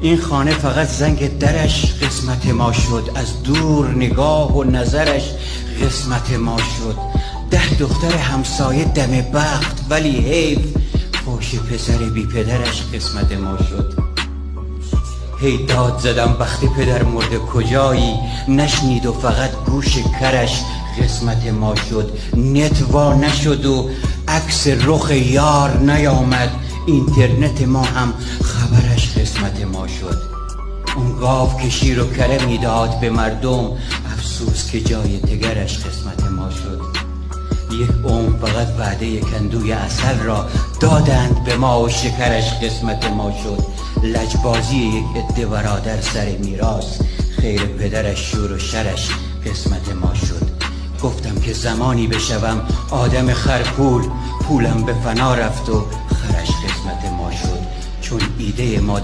این خانه فقط زنگ درش قسمت ما شد، از دور نگاه و نظرش قسمت ما شد. 10 دختر همسایه دم بخت، ولی حیف فوش پسر بی پدرش قسمت ما شد. هی داد زدم وقتی پدر مرده کجایی، نشنید و فقط گوش کرش قسمت ما شد. نت وا نشد و عکس رخ یار نیامد، اینترنت ما هم خبرش قسمت ما شد. اون گاو که شیر و کره میداد به مردم، افسوس که جای تگرش قسمت ما شد. یک عمر فقط وعده کندوی عسل را دادند به ما و شکرش قسمت ما شد. لجبازی یک عده برادر سر میراث، خیر پدرش شور و شرش قسمت ما شد. گفتم که زمانی بشوم آدم خرپول، پولم به فنا رفت و خرش قسمت ما شد. چون ایده ما